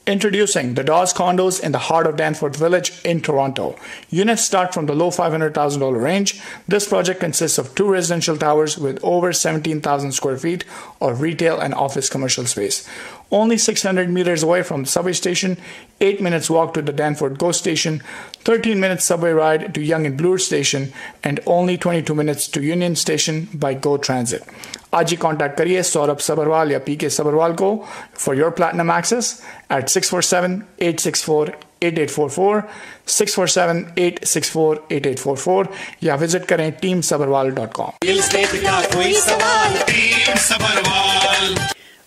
Introducing the Dawes Condos in the heart of Danforth Village in Toronto. Units start from the low $500,000 range. This project consists of 2 residential towers with over 17,000 square feet of retail and office commercial space. Only 600 meters away from the subway station, 8 minutes walk to the Danforth GO station, 13 minutes subway ride to Yonge and Bloor station, and only 22 minutes to Union Station by GO Transit. आज ही contact करिए सौरभ सबरवाल या PK Sabarwal को for your platinum access at 647-864-8844, 647-864-8844 या visit करें teamsabarwal.com.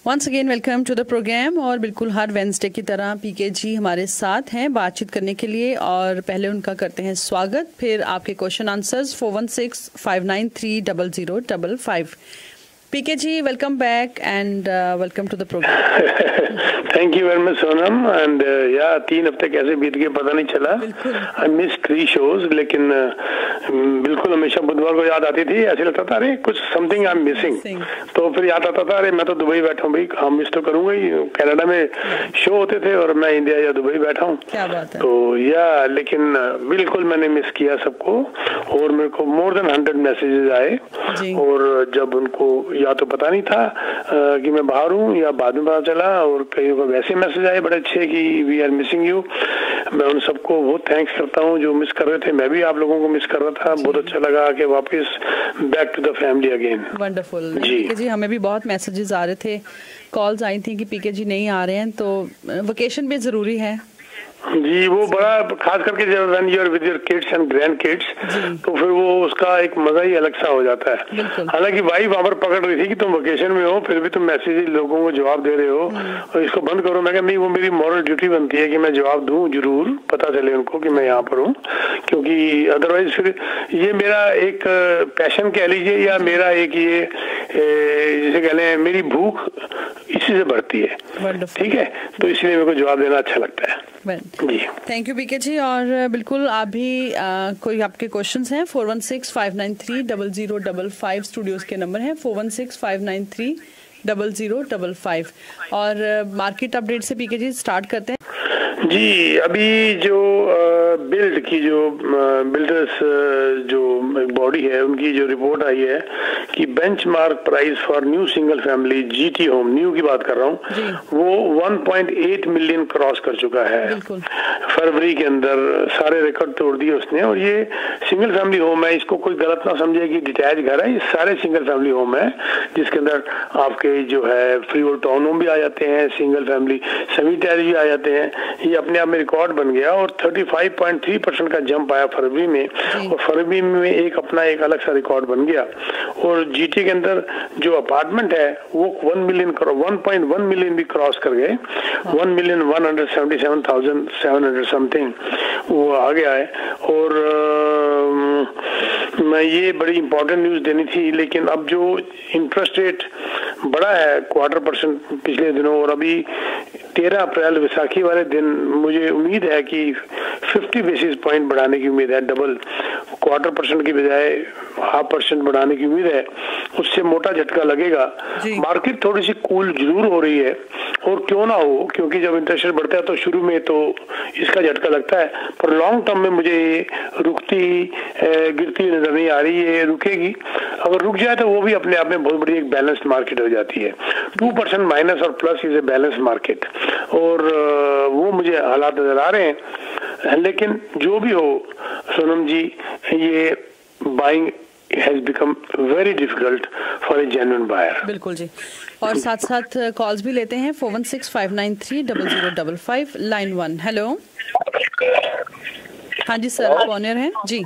Once again welcome to the program. और बिल्कुल हर Wednesday की तरह पीके जी हमारे साथ हैं बातचीत करने के लिए, और पहले उनका करते हैं स्वागत, फिर आपके question answers 416-593-0055। PK ji, welcome back and welcome to the program. Thank you very much Sonam. And या 3 हफ्ते कैसे बीत गए पता नहीं चला। आई मिस 3 शोज, लेकिन बिल्कुल हमेशा बुधवार को याद आती थी। ऐसे लगता था अरे कुछ समथिंग आई एम मिसिंग, तो फिर याद आता था अरे मैं तो दुबई बैठा हूँ भाई, काम मिस तो करूंगा ही। कनाडा में शो होते थे और मैं इंडिया या दुबई बैठा हूँ, तो या लेकिन बिल्कुल मैंने मिस किया सबको। और मेरे को मोर देन 100 मैसेजेस आए, और जब उनको या तो पता नहीं था कि मैं बाहर हूँ या बाद में पता चला, और कई को वैसे मैसेज आए बड़े अच्छे कि वी आर मिसिंग यू। मैं उन सबको बहुत थैंक्स करता हूँ जो मिस कर रहे थे। मैं भी आप लोगों को मिस कर रहा था। बहुत अच्छा लगा कि वापस back to the family again. Wonderful जी। हमें भी बहुत मैसेजेस आ रहे थे, कॉल्स आई थी कि पीके जी नहीं आ रहे हैं, तो वेकेशन भी जरूरी है जी। वो बड़ा खास करके जब when you are with your kids and grand kids, तो फिर वो उसका एक मजा ही अलग सा हो जाता है। हालांकि वाइफ वहां पर पकड़ रही थी कि तुम वेकेशन में हो, फिर भी तुम मैसेज लोगों को जवाब दे रहे हो और इसको बंद करो। मैं कहा नहीं, वो मेरी मॉरल ड्यूटी बनती है कि मैं जवाब दूं, जरूर पता चले उनको कि मैं यहाँ पर हूँ, क्योंकि अदरवाइज फिर ये मेरा एक पैशन कह लीजिए, या मेरा एक ये जिसे कह लें मेरी भूख इसी से बढ़ती है। ठीक है, तो इसलिए मेरे को जवाब देना अच्छा लगता है जी। थैंक यू पीके जी। और बिल्कुल आप भी कोई आपके क्वेश्चंस हैं 416-593-0055 स्टूडियोज के नंबर हैं 416-593-0055। और मार्केट अपडेट से पीके जी स्टार्ट करते हैं जी। अभी जो बिल्ड की जो बिल्डर्स जो बॉडी है उनकी जो रिपोर्ट आई है कि benchmark price for new single family GT home, new की बात कर रहा हूँ, वो 1.8 मिलियन क्रॉस कर चुका है फरवरी के अंदर। सारे रिकॉर्ड तोड़ दिए उसने। और ये सिंगल फैमिली होम है, इसको कोई गलत ना समझे कि डिटैच घर है, ये सारे सिंगल फैमिली होम है जिसके अंदर आपके जो है फ्री होल्ड टाउन होम भी आ जाते हैं, सिंगल फैमिली सेमी टैच भी आ जाते हैं। ये अपने आप में रिकॉर्ड बन गया और 35.3% का जंप आया फरवरी में, और फरवरी में एक अपना एक अलग सा रिकॉर्ड बन गया। और जीटी के अंदर जो अपार्टमेंट है वो 1.1 मिलियन भी क्रॉस कर गए, 1,177,700 समथिंग वो आ गया है। और मैं ये बड़ी इंपॉर्टेंट न्यूज देनी थी, लेकिन अब जो इंटरेस्ट रेट बढ़ा है 0.25% पिछले दिनों, और अभी 13 अप्रैल विसाखी वाले दिन मुझे उम्मीद है कि 50 बेसिस पॉइंट बढ़ाने की उम्मीद है। डबल 0.25% की बजाय 0.5% बढ़ाने की उम्मीद है। उससे मोटा झटका लगेगा। मार्केट थोड़ी सी कूल जरूर हो रही है, और क्यों ना हो, क्योंकि जब इंटरेस्ट रेट बढ़ता है तो शुरू में तो इसका झटका लगता है, पर लॉन्ग टर्म में मुझे ये रुकती गिरती नजर नहीं आ रही। ये रुकेगी, अगर रुक जाए तो वो भी अपने आप में बहुत बड़ी एक बैलेंस्ड मार्केट हो जाती है। 2% माइनस और plus is a balance market, और वो मुझे हालात नजर आ रहे हैं। लेकिन जो भी हो सोनम जी, ये buying has become very difficult for a genuine buyer. बिल्कुल जी। और साथ साथ कॉल्स भी लेते हैं 416-593-0055 लाइन 1। हेलो, हाँ जी सर, आप ऑनर हैं जी।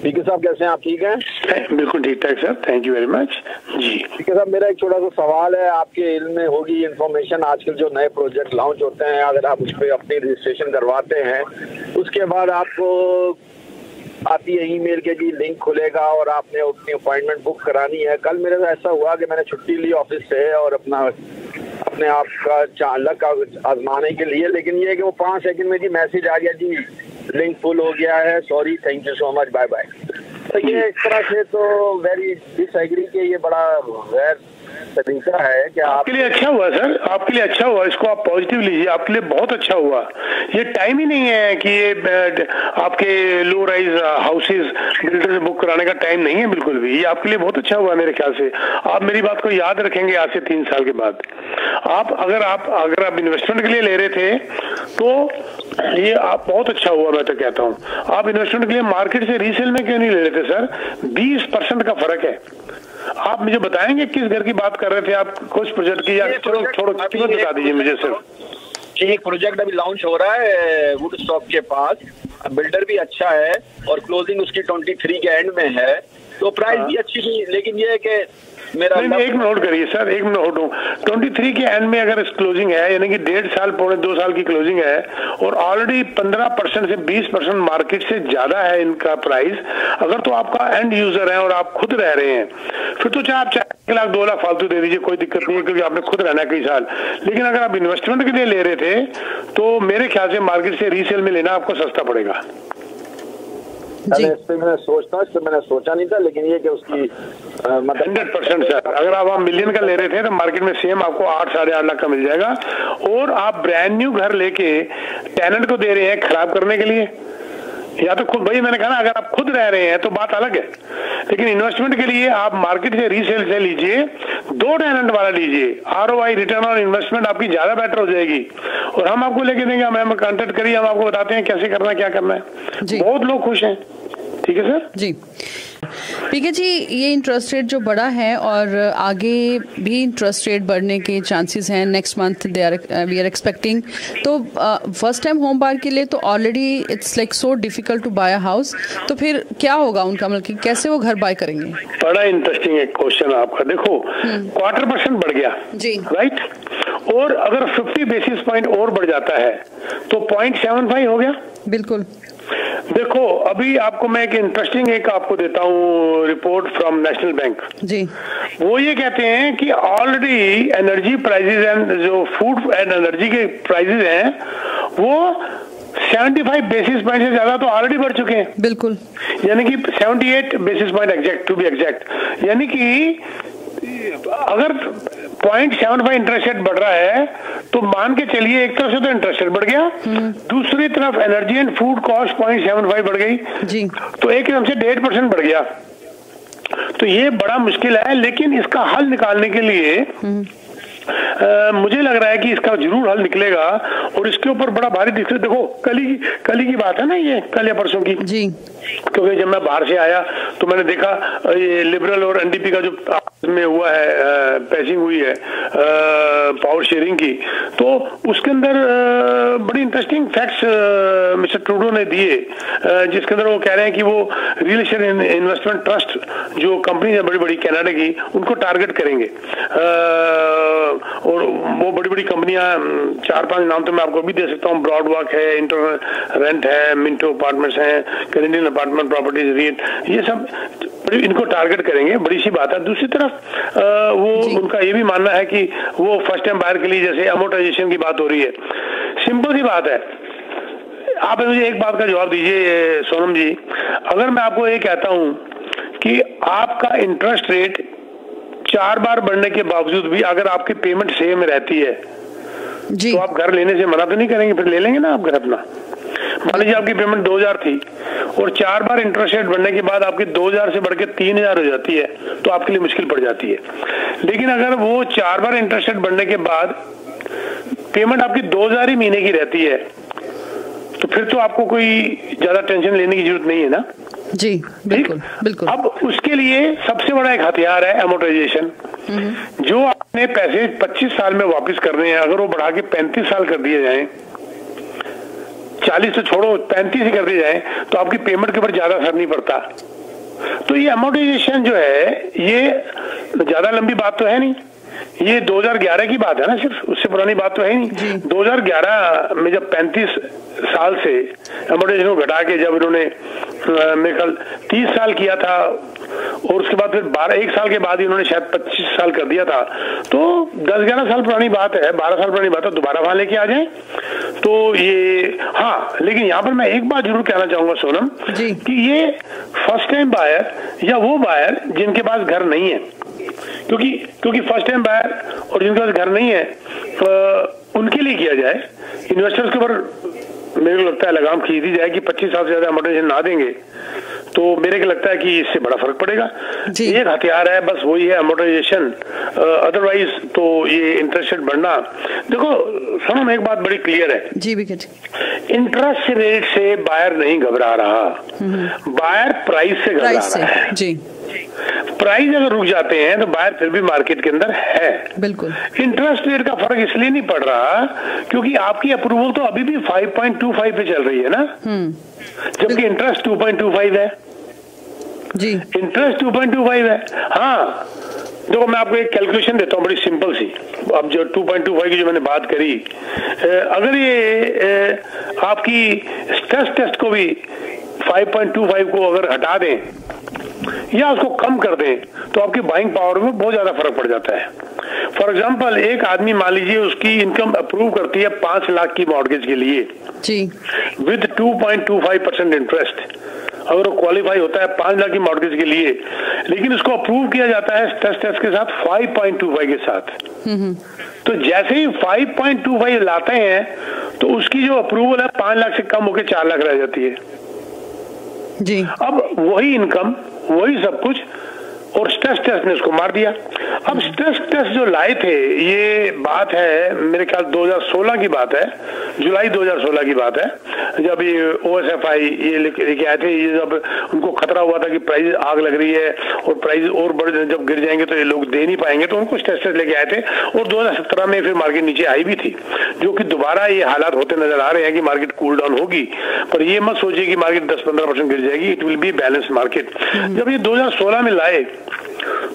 पीके साहब कैसे हैं आप? ठीक हैं? बिल्कुल ठीक ठाक sir, thank you very much जी। पीके साहब, मेरा एक छोटा सा सवाल है, आपके इल्म में होगी इन्फॉर्मेशन, आजकल जो नए प्रोजेक्ट लॉन्च होते हैं, अगर आप उस पर अपनी रजिस्ट्रेशन करवाते हैं, उसके बाद आपको आती है ईमेल के जी लिंक खुलेगा और आपने अपनी अपॉइंटमेंट बुक करानी है। कल मेरे साथ ऐसा हुआ कि मैंने छुट्टी ली ऑफिस से और अपने आप का लक आजमाने के लिए, लेकिन ये है कि वो 5 सेकंड में जी मैसेज आ गया जी लिंक फुल हो गया है, sorry, thank you so much, bye bye. तो ये इस तरह से तो वेरी डिसएग्री के ये बड़ा सलीका है कि आपके लिए अच्छा हुआ सर, आपके लिए अच्छा हुआ, इसको आप पॉजिटिव लीजिए, आपके लिए बहुत अच्छा हुआ। ये टाइम ही नहीं है कि ये आपके लो राइज हाउसेज बिल्डर से बुक कराने का टाइम नहीं है बिल्कुल भी। ये आपके लिए बहुत अच्छा हुआ मेरे ख्याल से। आप मेरी बात को याद रखेंगे आज से 3 साल के बाद। अगर आप इन्वेस्टमेंट के लिए ले रहे थे तो ये आप बहुत अच्छा हुआ, मैं तो कहता हूँ। आप इन्वेस्टमेंट के लिए मार्केट से रीसेल में क्यों नहीं ले रहे थे सर? 20% का फर्क है। आप मुझे बताएंगे किस घर की बात कर रहे थे आप, कुछ प्रोजेक्ट की, या थोड़ा कीमत बता दीजिए मुझे सिर्फ। एक प्रोजेक्ट अभी लॉन्च हो रहा है वुडस्टॉक के पास, बिल्डर भी अच्छा है और क्लोजिंग उसकी 23 के एंड में है, तो प्राइस भी अच्छी थी। लेकिन ये है कि मेरा नहीं, एक मिनट नोट करिए सर, एक मिनट नोट हो। 23 के एंड में अगर क्लोजिंग है, यानी कि 1.5 साल पौने 2 साल की क्लोजिंग है, और ऑलरेडी 15% से 20% मार्केट से ज्यादा है इनका प्राइस। अगर तो आपका एंड यूजर है और आप खुद रह रहे हैं, फिर तो चाहे आप 4 लाख 2 लाख फालतू दे दीजिए, कोई दिक्कत नहीं है, क्योंकि आपने खुद रहना है कई साल। लेकिन अगर आप इन्वेस्टमेंट के लिए ले रहे थे तो मेरे ख्याल से मार्केट से रीसेल में लेना आपको सस्ता पड़ेगा। इस पे मैंने सोचा नहीं था, लेकिन ये कि उसकी 100% सर, अगर आप मिलियन का ले रहे थे तो मार्केट में सेम आपको 8 साढ़े 8 लाख का मिल जाएगा। और आप ब्रांड न्यू घर लेके टेनेंट को दे रहे हैं खराब करने के लिए, या तो खुद, भाई मैंने कहा ना, अगर आप खुद रह रहे हैं तो बात अलग है। लेकिन इन्वेस्टमेंट के लिए आप मार्केट से रीसेल से लीजिए, 2 टेनेंट वाला लीजिए, ROI रिटर्न ऑन इन्वेस्टमेंट आपकी ज्यादा बेटर हो जाएगी। और हम आपको लेके देंगे, हमें कांटेक्ट करिए, हम आपको बताते हैं कैसे करना है, क्या करना है। बहुत लोग खुश हैं। ठीक है सर जी। पीके जी, ये इंटरेस्ट रेट जो बढ़ा है और आगे भी इंटरेस्ट रेट बढ़ने के चांसेस हैं, next month we are expecting, तो फर्स्ट टाइम होम बायर के लिए तो already it's like so difficult to buy a house, तो फिर क्या होगा उनका, मतलब कैसे वो घर बाय करेंगे? बड़ा इंटरेस्टिंग एक क्वेश्चन आपका। देखो, 0.25% बढ़ गया जी, राइट, और अगर 50 बेसिस पॉइंट और बढ़ जाता है तो 0.75 हो गया। बिल्कुल। देखो, अभी आपको मैं एक इंटरेस्टिंग आपको देता हूँ रिपोर्ट फ्रॉम नेशनल बैंक जी। वो ये कहते हैं कि ऑलरेडी एनर्जी प्राइसेस एंड जो फूड एंड एनर्जी के प्राइसेस हैं वो 75 बेसिस पॉइंट से ज्यादा तो ऑलरेडी बढ़ चुके हैं। बिल्कुल, यानी कि 78 basis point exact, to be exact. यानी कि अगर 0.75 इंटरेस्ट रेट बढ़ रहा है तो मान के चलिए एक तरफ से तो इंटरेस्ट रेट बढ़ गया, दूसरी तरफ एनर्जी एंड फूड कॉस्ट 0.75 बढ़ गई जी, तो एक एकदम से 1.5% बढ़ गया। तो ये बड़ा मुश्किल है, लेकिन इसका हल निकालने के लिए मुझे लग रहा है कि इसका जरूर हल निकलेगा। और इसके ऊपर बड़ा भारी डिस्कशन, देखो कल की बात है ना, ये कल या परसों की जी, क्योंकि जब मैं बाहर से आया तो मैंने देखा ये लिबरल और NDP का जो में हुआ है, पैसिंग हुई है पावर शेयरिंग की, तो उसके अंदर बड़ी इंटरेस्टिंग फैक्ट्स मिस्टर ट्रूडो ने दिए, जिसके अंदर वो कह रहे हैं कि वो रियल एस्टेट इन्वेस्टमेंट ट्रस्ट जो कंपनी है बड़ी बड़ी कनाडा की, उनको टारगेट करेंगे। और वो बड़ी बड़ी कंपनियां, 4-5 नाम तो मैं आपको भी दे सकता हूँ, ब्रॉडवॉक है, इंटर रेंट है, मिंटो अपार्टमेंट्स हैं, कैनेडियन अपार्टमेंट प्रॉपर्टीज रेट, ये सब इनको टारगेट करेंगे। बड़ी सी बात है। दूसरी तरफ वो उनका ये भी मानना है कि वो फर्स्ट टाइम बायर के लिए जैसे अमोर्टाइजेशन की बात हो रही है, सिंपल सी बात है। आप मुझे एक बात का जवाब दीजिए सोनम जी, अगर मैं आपको ये कहता हूं कि आपका इंटरेस्ट रेट 4 बार बढ़ने के बावजूद भी अगर आपकी पेमेंट सेम रहती है जी, तो आप घर लेने से मना तो नहीं करेंगे? फिर ले लेंगे ना आप घर अपना। मान लीजिए आपकी पेमेंट 2000 थी और 4 बार इंटरेस्ट रेट बढ़ने के बाद आपकी 2000 से बढ़ के 3000 हो जाती है, तो आपके लिए मुश्किल पड़ जाती है। लेकिन अगर वो 4 बार इंटरेस्ट रेट बढ़ने के बाद पेमेंट आपकी 2000 ही महीने की रहती है, तो फिर तो आपको कोई ज्यादा टेंशन लेने की जरूरत नहीं है ना जी। बिल्कुल बिल्कुल। अब उसके लिए सबसे बड़ा एक हथियार है अमोर्टाइजेशन। जो आपने पैसे 25 साल में वापस करने हैं, अगर वो बढ़ा के 35 साल कर दिए जाएं, 40 तो छोड़ो 35 ही कर दिए जाएं, तो आपकी पेमेंट के ऊपर ज्यादा असर नहीं पड़ता। तो ये अमोर्टाइजेशन जो है, ये ज्यादा लंबी बात तो है नहीं, ये 2011 की बात है ना, सिर्फ उससे पुरानी बात तो है नहीं। 2011 में जब 35 साल से अमोर्टाइजेशन को घटा के जब इन्होंने मेरे ख्याल 30 साल किया था, और उसके बाद फिर 1 साल के बाद ही उन्होंने शायद 25 साल कर दिया था, तो 10-11 साल पुरानी बात है, 12 साल पुरानी बात है, दोबारा वहां लेके आ जाए तो ये। हाँ, लेकिन यहाँ पर मैं एक बात जरूर कहना चाहूंगा सोनम कि ये फर्स्ट टाइम बायर या वो बायर जिनके पास घर नहीं है, क्योंकि फर्स्ट टाइम बायर और जिनके पास घर नहीं है उनके लिए किया जाए। इन्वेस्टर्स के ऊपर मेरे को लगता है लगाम खींच दी जाए कि 25 साल से ज्यादा अमोर्टाइजेशन ना देंगे तो मेरे को लगता है कि इससे बड़ा फर्क पड़ेगा। एक हथियार है बस, वही है अमोर्टाइजेशन, अदरवाइज तो ये इंटरेस्ट रेट बढ़ना। देखो सोनम, एक बात बड़ी क्लियर है जी, इंटरेस्ट रेट से बायर नहीं घबरा रहा, बायर प्राइस से घबरा रहा है जी। प्राइस अगर रुक जाते हैं तो बायर फिर भी मार्केट के अंदर है। बिल्कुल, इंटरेस्ट रेट का फर्क इसलिए नहीं पड़ रहा क्योंकि आपकी अप्रूवल तो अभी भी 5.25 पे चल रही है ना, जबकि इंटरेस्ट 2.25 है जी। इंटरेस्ट 2.25 है। हाँ देखो, मैं आपको एक कैलकुलेशन देता हूँ बड़ी सिंपल सी। अब जो 2.25 की जो मैंने बात करी, अगर ये आपकी स्ट्रेस टेस्ट को भी 5.25 को अगर हटा दें या उसको कम कर दें तो आपकी बाइंग पावर में बहुत ज्यादा फर्क पड़ जाता है। फॉर एग्जांपल, एक आदमी मान लीजिए उसकी इनकम अप्रूव करती है 5 लाख की मॉर्गेज के लिए जी, विद 2.25% इंटरेस्ट। अगर वो क्वालिफाई होता है 5 लाख की मॉर्गेज के लिए, लेकिन उसको अप्रूव किया जाता है स्ट्रेस टेस्ट के साथ 5.25 के साथ। तो जैसे ही 5.25 लाते हैं तो उसकी जो अप्रूवल है 5 लाख से कम होकर 4 लाख रह जाती है जी। अब वही इनकम, वही सब कुछ, और स्ट्रेस टेस्ट ने उसको मार दिया। अब स्ट्रेस टेस्ट जो लाए थे, ये बात है मेरे ख्याल 2016 की बात है, जुलाई 2016 की बात है, जब ये OSFI ये लेके आए थे। ये जब उनको खतरा हुआ था कि प्राइस आग लग रही है और प्राइस और बढ़ जब गिर जाएंगे तो ये लोग दे नहीं पाएंगे, तो उनको स्ट्रेस टेस्ट लेके आए थे। और 2017 में फिर मार्केट नीचे आई भी थी, जो कि दोबारा ये हालात होते नजर आ रहे हैं कि मार्केट कूल डाउन होगी। पर ये मत सोचिए कि मार्केट 10-15% गिर जाएगी, it will be balance market. जब ये 2016 में लाए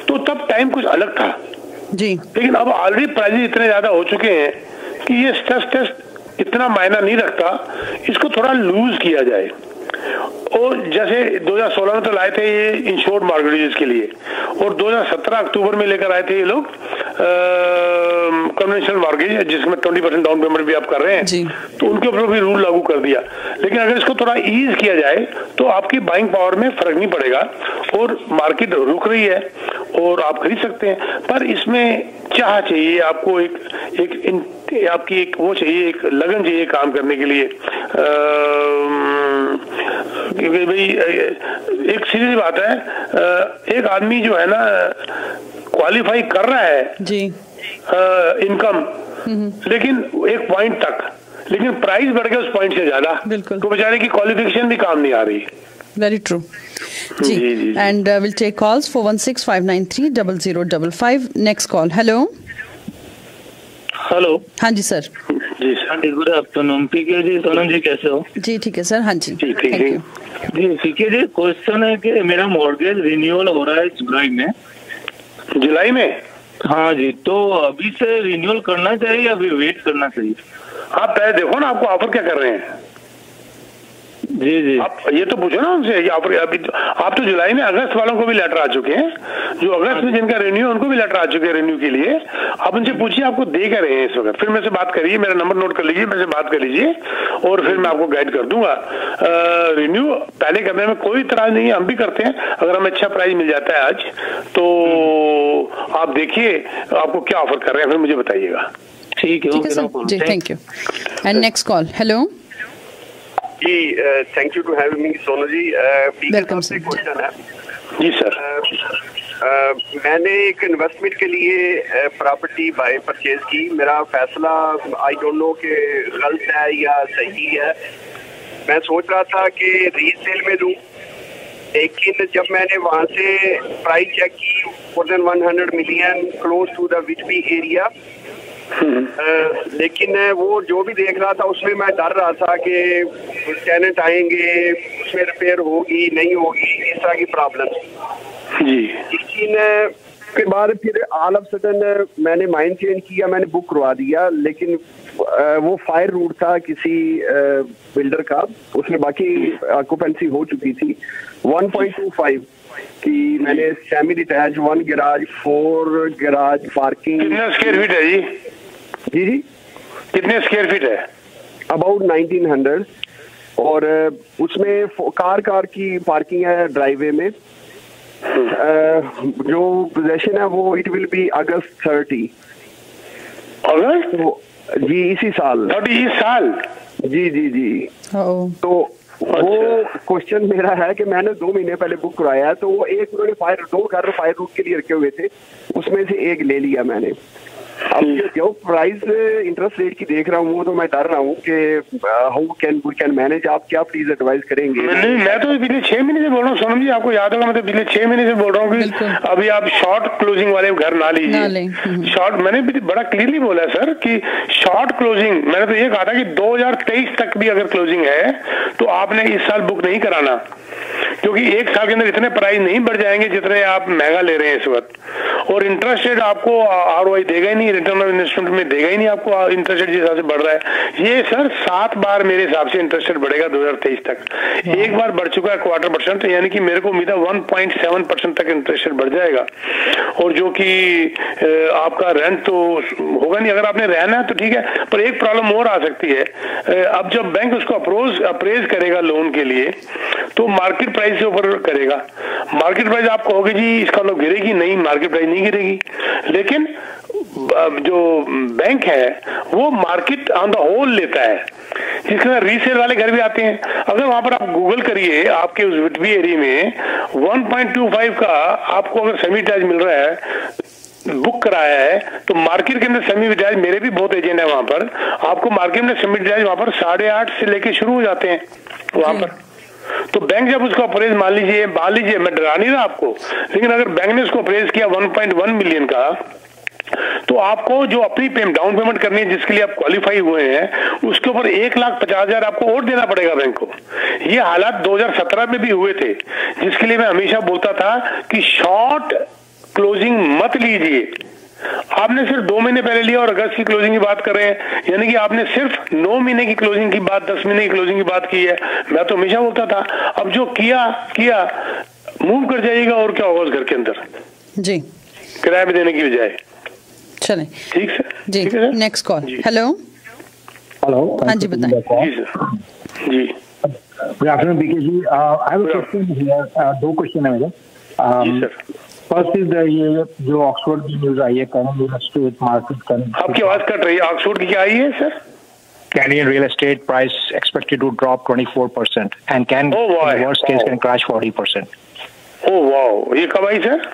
तो तब टाइम कुछ अलग था जी, लेकिन अब ऑलरेडी प्राइस इतने ज्यादा हो चुके हैं कि ये स्ट्रेस टेस्ट इतना मायना नहीं रखता, इसको थोड़ा लूज किया जाए। और जैसे 2016 में तो लाए थे ये इंश्योर्ड मॉर्गेजेस के लिए, और 2017 अक्टूबर में लेकर आए थे ये लोग कन्वेंशनल मॉर्गेज, जिसमें 20% डाउन पेमेंट भी आप कर रहे हैं जी। तो उनके ऊपर भी रूल लागू कर दिया। लेकिन अगर इसको थोड़ा ईज किया जाए तो आपकी बाइंग पावर में फर्क नहीं पड़ेगा और मार्केट रुक रही है और आप खरीद सकते हैं। पर इसमें चाह चाहिए आपको, आपकी एक वो चाहिए, एक लगन चाहिए काम करने के लिए। क्योंकि भाई एक सीधी बात है, एक आदमी जो है ना क्वालिफाई कर रहा है जी इनकम, लेकिन एक पॉइंट तक, लेकिन प्राइस बढ़ गया उस पॉइंट से ज्यादा, तो बेचारे की क्वालिफिकेशन भी काम नहीं आ रही। वेरी ट्रू जी। And will take calls 4165930055। Next call. Hello hello. हाँ जी सर। जी sir, good afternoon. PK ji, Sonam ji कैसे हो? जी ठीक है सर। हाँ जी थैंक यू जी। पीके जी, क्वेश्चन है कि मेरा मॉर्गेज रिन्यूअल हो रहा है जुलाई में। हाँ जी, तो अभी से रिन्यूअल करना चाहिए या अभी वेट करना चाहिए? आप पहले देखो ना आपको ऑफर क्या कर रहे हैं। जी जी, आप ये तो पूछो ना उनसे कि अभी आप तो जुलाई में, अगस्त वालों को भी लेटर आ चुके हैं, जो अगस्त में जिनका रिन्यू उनको भी लेटर आ चुके हैं रिन्यू के लिए। आप उनसे पूछिए आपको दे क्या रहे हैं इस वक्त। फिर मेरे से बात करिए, मेरा नंबर नोट कर लीजिए, मेरे से बात कर लीजिए और फिर मैं आपको गाइड कर दूंगा। रिन्यू पहले करने में कोई इतराज नहीं है, हम भी करते हैं। अगर हमें अच्छा प्राइस मिल जाता है आज तो आप देखिए आपको क्या ऑफर कर रहे हैं, फिर मुझे बताइएगा। ठीक है जी, thank you. And next call. Hello जी, thank you to having me Sonu ji. Welcome sir. Question है जी सर। मैंने एक इन्वेस्टमेंट के लिए प्रॉपर्टी बाय परचेज की। मेरा फैसला आई डोंट नो कि गलत है या सही है। मैं सोच रहा था कि रीसेल में लूं, लेकिन जब मैंने वहां से प्राइस चेक की, more than 100 million close to the Whitby area, लेकिन वो जो भी देख रहा था उसमें मैं डर रहा था कि टेनेंट आएंगे, उसमें रिपेयर होगी नहीं होगी, इस तरह की प्रॉब्लम जी। लेकिन के बाद फिर ऑल ऑफ सडन मैंने माइंड चेंज किया, मैंने बुक करवा दिया। लेकिन वो फायर रूट था किसी बिल्डर का, उसमें बाकी ऑक्यूपेंसी हो चुकी थी। 1.25 की मैंने semi detach, 1 garage, 4 garage parking. कितना स्क्वायर फीट है जी? जी जी, कितने स्क्वायर फीट है? अबाउट 1900। और उसमें कार की पार्किंग है ड्राइवे में, जो पोजेशन है वो इट विल बी अगस्त 30। अगस्त? जी इसी साल। इस साल? जी जी जी। तो वो क्वेश्चन मेरा है कि मैंने 2 महीने पहले बुक कराया है, तो वो एक उन्होंने 2 घर फायर रूट के लिए रखे हुए थे, उसमें से एक ले लिया मैंने। अब जो प्राइस इंटरेस्ट रेट की देख रहा हूँ वो तो मैं डर रहा हूँ कि how can we can manage. आप क्या प्लीज एडवाइस करेंगे? नहीं, मैं तो पिछले 6 महीने से बोल रहा हूँ सोनम जी, आपको याद होगा मैं तो पिछले 6 महीने से बोल रहा हूँ कि अभी आप शॉर्ट क्लोजिंग वाले घर ना लीजिए। शॉर्ट मैंने भी बड़ा क्लियरली बोला है सर कि शॉर्ट क्लोजिंग, मैंने तो ये कहा था कि 2023 तक भी अगर क्लोजिंग है तो आपने इस साल बुक नहीं कराना, क्योंकि एक साल के अंदर इतने प्राइस नहीं बढ़ जाएंगे जितने आप महंगा ले रहे हैं इस वक्त। और इंटरेस्ट रेट आपको ROI देगा ही नहीं, रिटर्न ऑन इन्वेस्टमेंट में देगा ही नहीं आपको इंटरेस्ट रेट जिस हिसाब से बढ़ रहा है। ये सर 7 बार मेरे हिसाब से इंटरेस्ट रेट बढ़ेगा 2023 तक। एक बार बढ़ चुका है 1/4%, यानी कि मेरे को उम्मीद है 1.7% तक इंटरेस्ट रेट बढ़ जाएगा। और जो कि आपका रेंट तो होगा नहीं, अगर आपने रहना है तो ठीक है, पर एक प्रॉब्लम और आ सकती है। अब जब बैंक उसको अप्रेज करेगा लोन के लिए तो मार्केट प्राइस से ऊपर करेगा। मार्केट प्राइस आप कहोगे जी इसका मतलब गिरेगी, नहीं, मार्केट प्राइस नहीं गिरेगी, लेकिन जो बैंक है वो मार्केट ऑन द होल लेता है, जिसके अंदर रीसेल वाले घर भी आते हैं। अगर वहां पर आप गूगल करिए, आपके उस विटवी एरिया में 1.25 का आपको अगर सेमी टैच मिल रहा है, बुक कराया है, तो मार्केट के अंदर सेमी डिटैच, मेरे भी बहुत एजेंट है वहां पर, आपको मार्केट में सेमी डिटैच वहां पर 8.5 से लेके शुरू हो जाते हैं वहां पर। तो बैंक जब उसको अप्रेज मान लीजिए, मैं डरा नहीं रहा आपको, लेकिन अगर बैंक ने उसको अप्रेज किया 1.1 मिलियन का, तो आपको जो अपनी डाउन पेमेंट करनी है जिसके लिए आप क्वालिफाई हुए हैं, उसके ऊपर 1,50,000 आपको और देना पड़ेगा बैंक को। ये हालात 2017 में भी हुए थे, जिसके लिए मैं हमेशा बोलता था कि शॉर्ट क्लोजिंग मत लीजिए। आपने सिर्फ 2 महीने पहले लिया और अगस्त की क्लोजिंग की बात कर रहे हैं, यानी कि आपने सिर्फ 9 महीने की क्लोजिंग की बात, 10 महीने की क्लोजिंग की बात की है। मैं तो हमेशा बोलता था अब जो किया मूव कर जाइएगा, और क्या होगा उस घर के अंदर जी, किराए में देने की बजाय। चलें, ठीक है जी। Next call. हेलो हाँ जी, बताएं। जी सर। जी good afternoon BK ji. I have a question here, 2 question है मेरे। जी सर। फर्स्ट इज ये जो ऑक्सफोर्ड की न्यूज आई है, कैनेडियन रियल एस्टेट मार्केट, आपकी आवाज कट रही है, ऑक्सफोर्ड की क्या आई है sir? Canadian real estate price expected to drop 24% and can in the worst case can crash 40%. Oh wow, ये कब आई सर?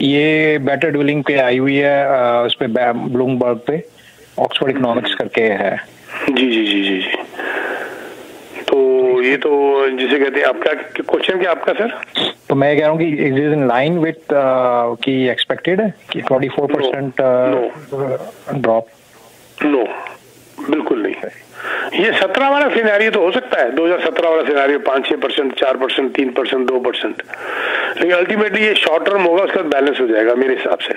ये बेटर डीलिंग पे आई हुई है, उस पे ब्लूमबर्ग पे ऑक्सफोर्ड इकोनॉमिक्स करके है। जी जी जी जी जी। तो ये तो जिसे कहते हैं, आपका क्वेश्चन क्या आपका सर? तो मैं कह रहा हूँ कि is is in line with की एक्सपेक्टेड है कि 24% ड्रॉप? नो, बिल्कुल नहीं है। ये 17 वाला सिनेरियो तो हो सकता है, 2017 वाला सिनेरियो 5-6%, 4%, 3%, 2%, लेकिन अल्टीमेटली ये शॉर्ट टर्म होगा, उसका बैलेंस हो जाएगा मेरे हिसाब से।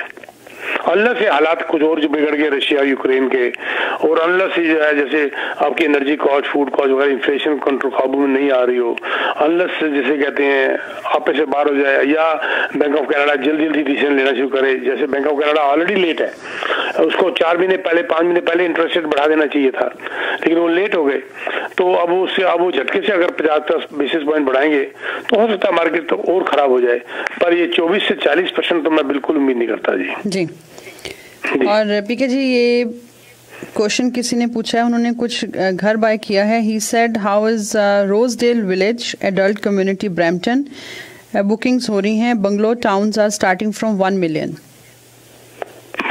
अल्लाह से हालात कुछ और जो बिगड़ गए रशिया यूक्रेन के, और अल्लाह से जो है जैसे आपकी एनर्जी कॉस्ट, फूड कॉस्ट वगैरह, इन्फ्लेशन कंट्रोल काबू में नहीं आ रही हो, अल्लाह से जिसे कहते हैं आपे से बाहर हो जाए, या बैंक ऑफ कनाडा जल्दी डिसीजन लेना शुरू करे। जैसे bank of Canada already late है, उसको 4 महीने पहले, 5 महीने पहले इंटरेस्ट रेट बढ़ा देना चाहिए था, लेकिन वो लेट हो गए। तो अब वो झटके से अगर 50 बेसिस पॉइंट बढ़ाएंगे तो हो सकता है मार्केट तो और खराब हो जाए, पर ये 24 से 40% तो मैं बिल्कुल उम्मीद नहीं करता जी। और पीके जी, ये क्वेश्चन किसी ने पूछा है, उन्होंने कुछ घर बाय किया है। He said how is Rosedale Village adult community Brampton, bookings हो रही हैं, bungalow towns are starting from 1 million.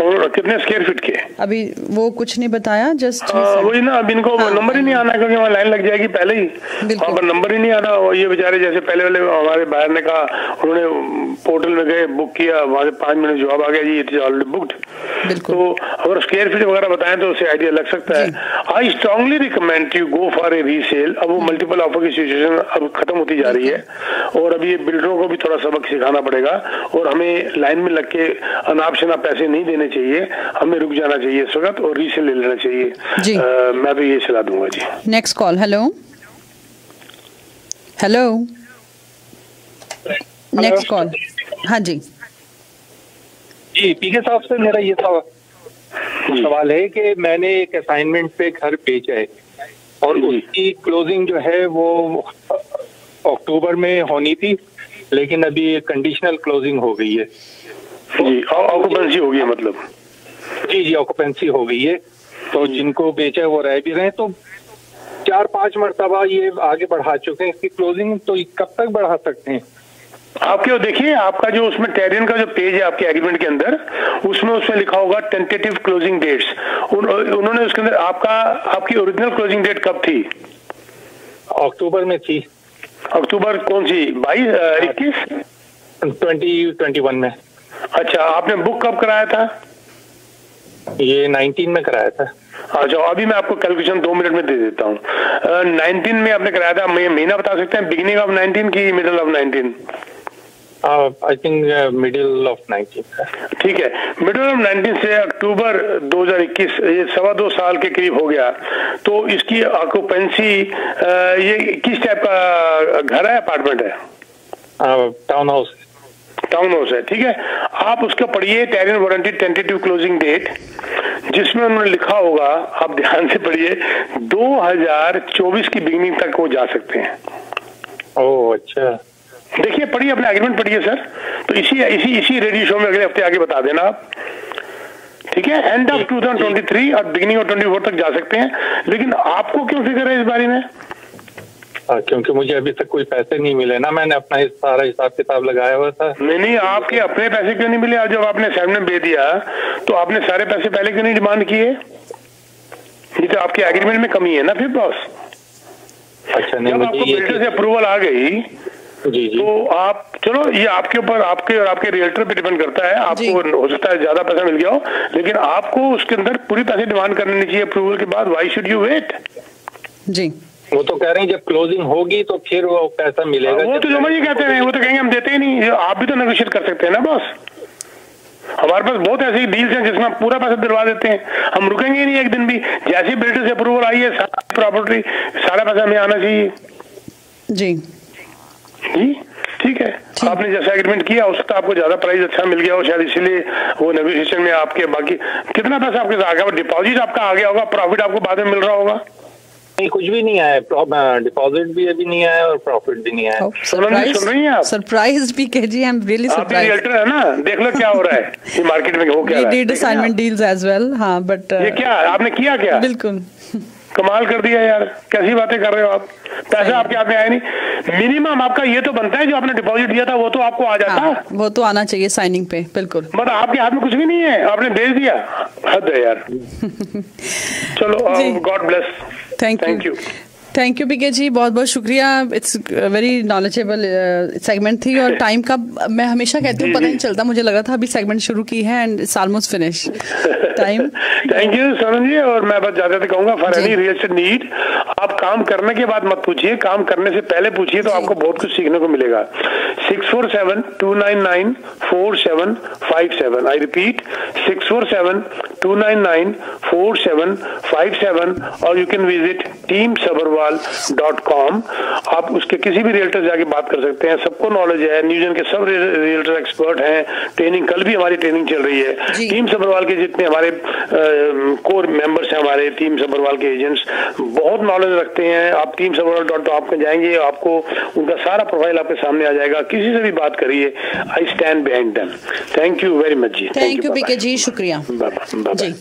और कितने स्क्वायर फीट के? अभी वो कुछ नहीं बताया, जस्ट वही ना, अब इनको नंबर ही नहीं आना, क्योंकि वहाँ लाइन लग जाएगी पहले ही, वहाँ पर नंबर ही नहीं आना। और ये बेचारे जैसे पहले वाले हमारे बाहर ने कहा, उन्होंने पोर्टल में गए, बुक किया, वहाँ से 5 मिनट जवाब आ गया जी इट इज ऑलरेडी बुक्ड। तो अगर स्क्वायर फीट वगैरह बताएं तो उससे आइडिया लग सकता है। I strongly recommend you go for a resale. अब वो मल्टीपल ऑफर की सिचुएशन अब खत्म होती जा रही है, और अभी ये बिल्डरों को भी थोड़ा सबक सिखाना पड़ेगा, और हमें लाइन में लग के अनाप शनाप पैसे नहीं देने चाहिए, हमें रुक जाना चाहिए इस वक्त और रीसेल ले लेना चाहिए। मैं तो ये सलाह दूंगा जी। Next call. Hello next call. हाँ जी जी, पीके साहब से मेरा ये सवाल है कि मैंने एक असाइनमेंट पे घर बेचा है, और उसकी क्लोजिंग जो है वो अक्टूबर में होनी थी, लेकिन अभी कंडीशनल क्लोजिंग हो गई है। जी, ऑक्यूपेंसी हो गई है मतलब? जी, ऑक्यूपेंसी हो गई है। तो जिनको बेचा वो रह भी रहे हैं, तो 4-5 मरतबा ये आगे बढ़ा चुके हैं इसकी क्लोजिंग, तो कब तक बढ़ा सकते हैं? आपके देखिए, आपका जो उसमें टेरियन का जो पेज है आपके एग्रीमेंट के अंदर, उसमें लिखा होगा टेंटेटिव क्लोजिंग डेट्स। उन्होंने उसके अंदर आपकी ओरिजिनल क्लोजिंग डेट कब थी? अक्टूबर में थी। अक्टूबर कौन सी? 21 2021 में। अच्छा, आपने बुक कब कराया था? ये 19 में कराया था। अच्छा, अभी मैं आपको कैलकुलेशन 2 मिनट में दे देता हूँ। 19 में आपने कराया था, महीना बता सकते हैं? बिगिनिंग ऑफ 19 की middle of 19? I think middle of 19। ठीक है, मिडिल ऑफ 19 से अक्टूबर 2021, ये 2.25 साल के करीब हो गया। तो इसकी ऑक्यूपेंसी, ये किस टाइप का घर है, अपार्टमेंट है? Town house. टाउन हाउस है, ठीक है। आप उसका पढ़िए टेरियन वारंटी टेंटेटिव क्लोजिंग डेट, जिसमें उन्होंने लिखा होगा, आप ध्यान से पढ़िए, 2024 की बिगिनिंग तक वो जा सकते हैं। ओह अच्छा, देखिए, पढ़िए, अपना एग्रीमेंट पढ़िए सर। तो इसी रेडियो शो में अगले हफ्ते आगे बता देना आप, ठीक है। एंड ऑफ 2023 और बिगिनिंग ऑफ 24 तक जा सकते हैं। लेकिन आपको क्यों फिक्र है इस बारे में? क्योंकि मुझे अभी तक कोई पैसे नहीं मिले ना, मैंने अपना सारा हिसाब किताब लगाया हुआ था। नहीं, आपके अपने पैसे क्यों नहीं मिले? जब आपने असाइनमेंट दे दिया तो आपने सारे पैसे पहले क्यों नहीं डिमांड किए? ये तो आपके एग्रीमेंट में कमी है ना फिर बॉस। अच्छा, नहीं, जब आपको बिल्डर से अप्रूवल आ गई जी, तो आप, चलो ये आपके ऊपर, आपके और आपके रियल्टर पे डिपेंड करता है। आपको हो सकता है ज्यादा पैसा मिल गया हो, लेकिन आपको उसके अंदर पूरी पैसे डिमांड करनी चाहिए अप्रूवल के बाद। Why should you wait? जी, वो तो कह रहे हैं जब क्लोजिंग होगी तो फिर वो पैसा मिलेगा। वो तो जो मर्जी कहते हैं, वो तो कहेंगे हम देते ही नहीं। आप भी तो नेगोशिएट कर सकते हैं ना बॉस। हमारे पास बहुत ऐसी डील्स हैं जिसमें हम पूरा पैसा दिलवा देते हैं, हम रुकेंगे ही नहीं एक दिन भी। जैसे बिल्डर से अप्रूवल आई है, प्रॉपर्टी सारा पैसा हमें आना चाहिए। जी जी, ठीक है। आपने जैसा एग्रीमेंट किया, उसका आपको ज्यादा प्राइस अच्छा मिल गया हो शायद, इसीलिए वो नेगोशिएशन में आपके बाकी कितना पैसा आपके साथ आ गया? डिपॉजिट आपका आ गया होगा, प्रॉफिट आपको बाद में मिल रहा होगा। नहीं, कुछ भी नहीं आया, डिपॉजिट भी अभी नहीं आया और प्रॉफिट भी नहीं आया। सुन रही हैं आप? सरप्राइज भी कहिए, आई एम रियली सरप्राइज। आप रियल्टर है ना, देख लो क्या हो रहा है ये मार्केट में, हो क्या रहा है। We did assignment deals as well, हाँ, बट ये क्या आपने किया? क्या बिल्कुल कमाल कर दिया यार, कैसी बातें कर रहे हो आप? पैसा आपके हाथ में आया नहीं। मिनिमम आपका ये तो बनता है, जो आपने डिपॉजिट दिया था वो तो आपको आ जाता। हाँ, वो तो आना चाहिए साइनिंग पे, बिल्कुल। मतलब आपके हाथ में कुछ भी नहीं है, आपने भेज दिया, हद है यार। चलो, God bless. Thank you PK जी, बहुत बहुत शुक्रिया। इट्स वेरी नॉलेजेबल सेगमेंट थी, और टाइम का मैं हमेशा कहती हूँ पता नहीं चलता, मुझे लगा था अभी सेगमेंट शुरू की है and it's almost finish time. Thank you Sonam ji. और मैं बस ज्यादा कहूंगा, for any real estate need, आप काम करने के बाद मत पूछिए, काम करने से पहले पूछिए, तो आपको बहुत कुछ सीखने को मिलेगा। 647-299-4757। आई रिपीट, 647-299-4757, और यू कैन विजिट teamsabarwal.com। आप उसके किसी भी रियल्टर जाके बात कर सकते हैं, सबको नॉलेज है, न्यूजन के सब रियल्टर एक्सपर्ट हैं। ट्रेनिंग, कल भी हमारी ट्रेनिंग चल रही है। टीम सबरवाल के जितने हमारे कोर मेंबर्स हैं, हमारे टीम सबरवाल के एजेंट्स बहुत नॉलेज रखते हैं। आप teamsabarwal.com पे जाएंगे, आपको उनका सारा प्रोफाइल आपके सामने आ जाएगा। किसी से भी बात करिए, I stand behind them. Thank you very much जी। थैंक यू पीके जी, शुक्रिया जी।